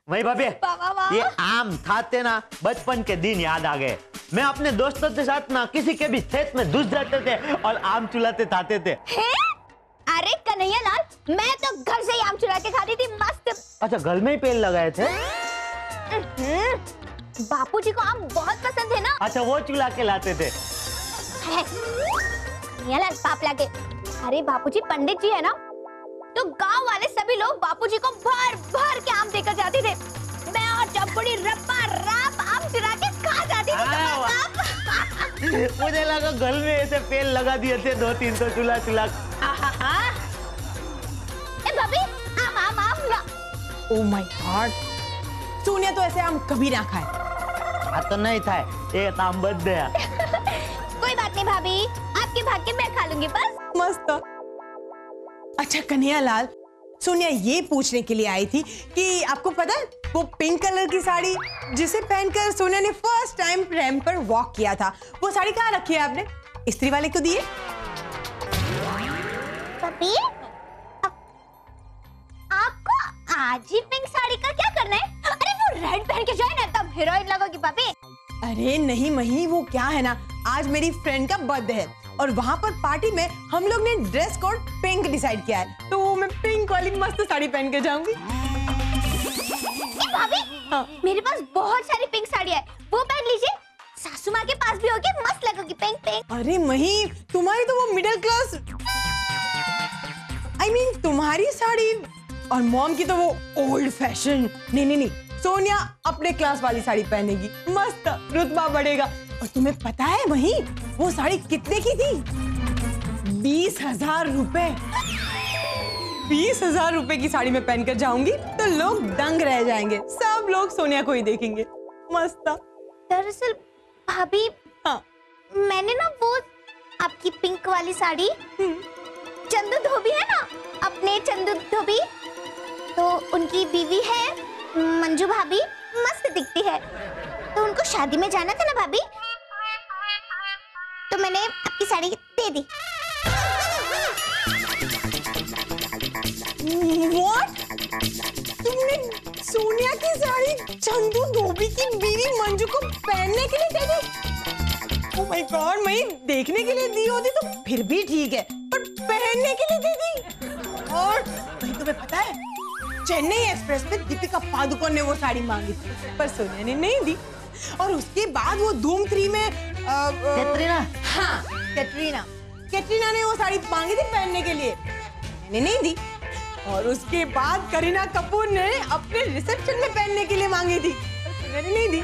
वही भाभी, ये आम खाते ना बचपन के दिन याद आ गए। मैं अपने दोस्तों के साथ ना किसी के भी खेत में घुस जाते थे और आम चुराते खाते थे। अरे कन्हैया लाल, मैं तो घर से ही आम चुरा के खाती थी मस्त। अच्छा, घर में ही पेड़ लगाए थे? बापूजी को आम बहुत पसंद है ना। अच्छा, वो चुरा के लाते थे। कन्हैया लाल पाप लागे। अरे बापूजी पंडित जी है ना, तो गांव वाले सभी लोग बापूजी को भर भर के आम देकर जाते थे। मैं और चप्पड़ी रप्पा राप आम चुरा के खा जाती थी। मुझे लगा घर में ऐसे पेड़ लगा दिए थे 2-3 तो चुला। ए भाभी, आम आम आम ना। ओह माय गॉड, सोनिया तो ऐसे आम कभी ना खाए। तो नहीं था, ये आम बच गया। कोई बात नहीं भाभी, आपके भाग्य मैं खा लूंगी बस। मस्त। अच्छा कन्हैया लाल, सोनिया ये पूछने के लिए आई थी कि आपको पता है वो पिंक कलर की साड़ी जिसे पहनकर सोनिया ने फर्स्ट टाइम रैंप पर वॉक किया था, वो साड़ी कहाँ रखी है आपने? इस्त्री वाले को दिए? भाभी, आपको आज ही पिंक साड़ी का क्या करना है? अरे वो रेड पहन के जाए ना तब हीरोइन लगोगी भाभी। अरे नहीं मही, वो क्या है ना, आज मेरी फ्रेंड का बर्थडे है और वहाँ पर पार्टी में हम लोग ने ड्रेस कोड पिंक डिसाइड किया है, तो मैं पिंक वाली मस्त साड़ी पहन के जाऊंगी। भाभी, हाँ। मेरे पास बहुत सारी पिंक साड़ी है, वो पहन लीजिए। सासू माँ के पास भी होगी, मस्त लगेगी पिंक पिंक। अरे मही, तुम्हारी तो वो मिडिल क्लास, I mean, तुम्हारी साड़ी और मॉम की तो वो ओल्ड फैशन। नहीं, सोनिया अपने क्लास वाली साड़ी पहनेगी, मस्त रुतबा बढ़ेगा। और तुम्हें पता है वही वो साड़ी कितने की थी? 20,000 रुपए। 20,000 रुपए की साड़ी में पहनकर जाऊंगी तो लोग दंग रह जाएंगे, सब लोग सोनिया को ही देखेंगे। मस्त। दरअसल भाभी, हाँ, मैंने ना वो आपकी पिंक वाली साड़ी चंदू धोबी है ना, अपने चंदू धोबी, तो उनकी बीवी है मंजू भाभी, मस्त दिखती है, तो उनको शादी में जाना था ना भाभी, तो मैंने आपकी साड़ी दे दी। What? तुमने सोनिया की साड़ी चंदू धोबी की बीवी मंजू को पहनने के लिए दे दी? Oh my God, मैं देखने के लिए दी होती तो फिर भी ठीक है, पर पहनने के लिए दे दी। और तुम्हें पता है चेन्नई एक्सप्रेस में दीपिका पादुकोण ने वो साड़ी मांगी थी, पर सोनिया ने नहीं दी। और उसके बाद वो धूम 3 में कैटरीना, हाँ कैटरीना ने वो साड़ी मांगी थी पहनने के लिए, मैंने नहीं दी। और उसके बाद करीना कपूर ने अपने रिसेप्शन में पहनने के लिए मांगी थी, मैंने नहीं दी।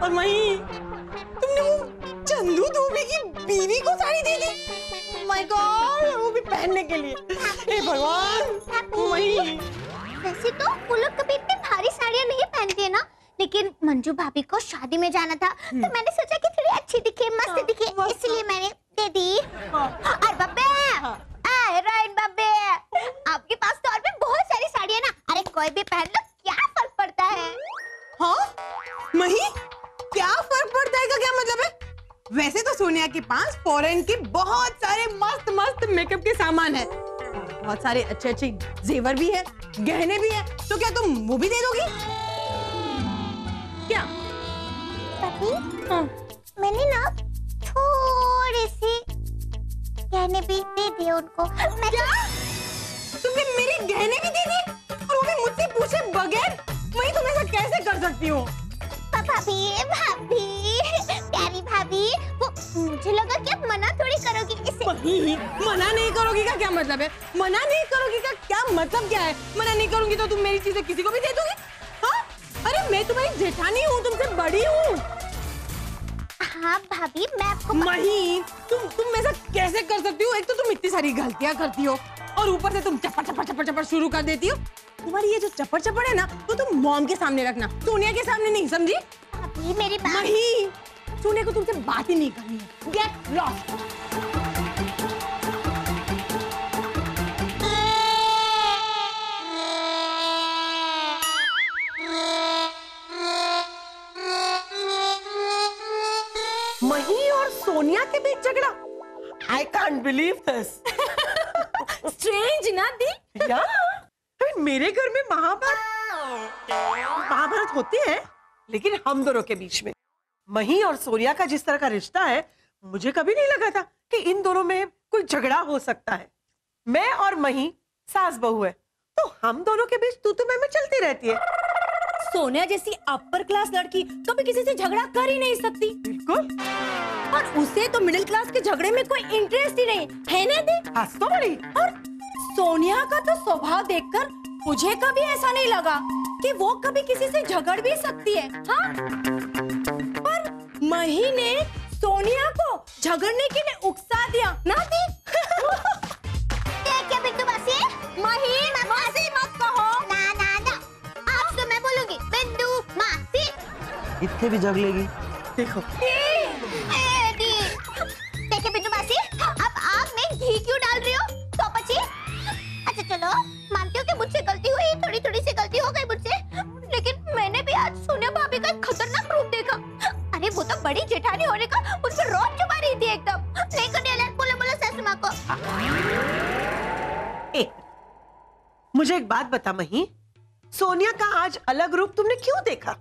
और वहीं तुमने वो चंदू धोबी की बीवी को साड़ी दे दी। माय गॉड, वो भी पहनने के लिए। हे भगवान। वही वैसे तो वो लोग कभी इतनी भारी साड़ियाँ नहीं पहनती है ना, लेकिन मंजू भाभी को शादी में जाना था, तो मैंने सोचा कि थोड़ी अच्छी दिखे, मस्त दिखे, इसलिए मैंने दे दी। और बब्बे, हीरोइन बब्बे, आपके पास तो और भी बहुत सारी साड़ी है ना, अरे कोई भी पहन लो, क्या फर्क पड़ता है? हाँ मही, क्या फर्क पड़ता है का क्या मतलब है? वैसे तो सोनिया के पास फॉरेन के बहुत सारे मस्त मस्त मेकअप के सामान है, बहुत सारे अच्छे अच्छे जेवर भी है, गहने भी है, तो क्या तुम वो भी दे दोगी क्या? हाँ। मैंने ना थोड़े से गहने भी दे दिए उनको। मैं क्या? तुमने मेरे गहने भी दे दिए और वो भी मुझसे पूछे बगैर? मैं तुम ऐसा कैसे कर सकती हो? भाभी, प्यारी भाभी, वो मुझे लगा कि आप मना थोड़ी करोगी इसे। मना नहीं करोगी का क्या मतलब है? मना नहीं करोगी का क्या मतलब क्या है? मना नहीं करूंगी तो तुम मेरी चीजें किसी को भी दे दोगी? हाँ? अरे मैं तुम्हारी जेठानी हूँ, तुमसे बड़ी हूँ। हाँ भाभी, मैं आपको नहीं, तुम ऐसा कैसे कर सकती हो? एक तो तुम इतनी सारी गलतियाँ करती हो और ऊपर से तुम चप्पड़ शुरू कर देती हो। तुम्हारी ये जो चप्पड़ है ना, वो तुम मॉम के सामने रखना, सोनिया के सामने नहीं, समझी? भाभी मेरी बात नहीं, सोनिया को तुमसे बात ही नहीं करनी है। Get lost. मही और सोनिया के बीच झगड़ा? I can't believe this. Strange ना दी? Yeah? मेरे घर में महाभारत महाभारत होती है, लेकिन हम दोनों के बीच में। मही और सोनिया का जिस तरह का रिश्ता है, मुझे कभी नहीं लगा था कि इन दोनों में कोई झगड़ा हो सकता है। मैं और मही सास बहू है, तो हम दोनों के बीच तू मैं चलती रहती है। सोनिया जैसी अपर क्लास लड़की कभी किसी से झगड़ा कर ही नहीं सकती। बिल्कुल। और उसे तो मिडिल क्लास के झगड़े में कोई इंटरेस्ट ही नहीं है ना दी। हंस तो बड़ी। और सोनिया का तो स्वभाव देखकर मुझे कभी ऐसा नहीं लगा कि वो कभी किसी से झगड़ भी सकती है। हाँ? पर मही ने सोनिया को झगड़ने के लिए उकसा दिया ना दी। क्या बिट्टू मासी? मही मासी मत कहो। ना ना ना, आज तो मैं बोलूंगी बिट्टू मासी। इतने भी झगड़ेगी? देखो देखिए बिट्टू मासी, अब आप में घी क्यों डाल रही हो? तो पची। अच्छा चलो, मानती हूँ कि मुझसे गलती हुई, थोड़ी थोड़ी सी गलती हो गई मुझसे, लेकिन मैंने भी आज सोनिया भाभी का एक खतरनाक रूप देखा। अरे वो तो बड़ी जेठानी होने का उस पर रोब चुपा रही थी एकदम। नहीं करने अलर्ट बोलो सासू माँ को। मुझे एक बात बता मही, सोनिया का आज अलग रूप तुमने क्यों देखा?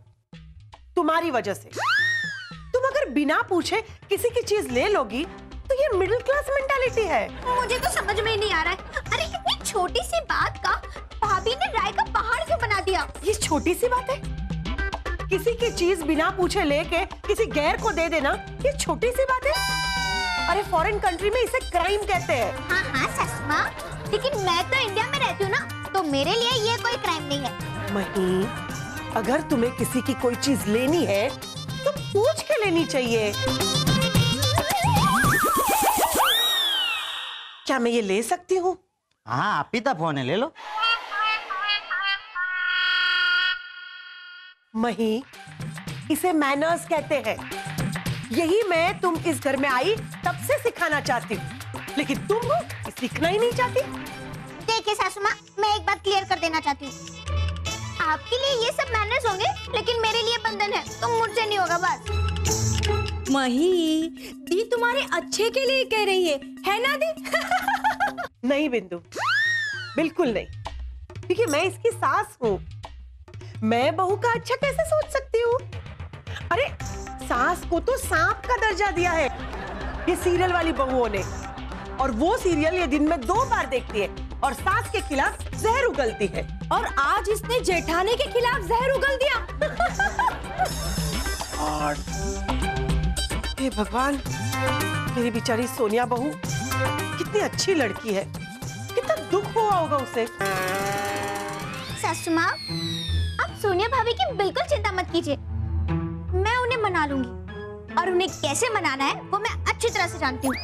तुम्हारी वजह से। तुम अगर बिना पूछे किसी की चीज ले लोगी तो ये मिडिल क्लास मेंटालिटी है। मुझे तो समझ में ही नहीं आ रहा है। अरे इतनी छोटी सी बात का भाभी ने राय का पहाड़ क्यों बना दिया? ये छोटी सी बात है? किसी की चीज बिना पूछे लेके किसी गैर को दे देना, ये छोटी सी बात है? अरे फॉरेन कंट्री में इसे क्राइम कहते हैं। हाँ हाँ सासू माँ, लेकिन मैं तो इंडिया में रहती हूँ ना, तो मेरे लिए ये कोई क्राइम नहीं है। मही, अगर तुम्हें किसी की कोई चीज लेनी है तो पूछ के लेनी चाहिए। क्या मैं ये ले सकती हूँ? हाँ, आप ही तो फोन है, ले लो। मही, इसे मैनर्स कहते हैं। यही मैं तुम इस घर में आई तब से सिखाना चाहती हूँ, लेकिन तुम ये सीखना ही नहीं चाहती। देखिए सासू माँ, मैं एक बात क्लियर कर देना चाहती हूँ। आपके लिए ये सब मैनर्स होंगे, लेकिन मेरे लिए बंधन है, तो मुझसे नहीं होगा बस। मही, दी तुम्हारे अच्छे के लिए कह रही है ना दी? नहीं बिंदु, बिल्कुल नहीं, क्योंकि मैं इसकी सास हूँ। मैं बहू का अच्छा कैसे सोच सकती हूँ? अरे सास को तो सांप का दर्जा दिया है ये सीरियल वाली बहुओं ने, और वो सीरियल ये दिन में 2 बार देखती है और सास के खिलाफ जहर उगलती है। और आज इसने जेठानी के खिलाफ जहर उगल दिया। और हे भगवान, मेरी बेचारी सोनिया बहू कितनी अच्छी लड़की है, कितना दुख हुआ होगा उसे। सासू माँ, आप सोनिया भाभी की बिल्कुल चिंता मत कीजिए, मैं उन्हें मना लूंगी, और उन्हें कैसे मनाना है वो मैं अच्छी तरह से जानती हूँ।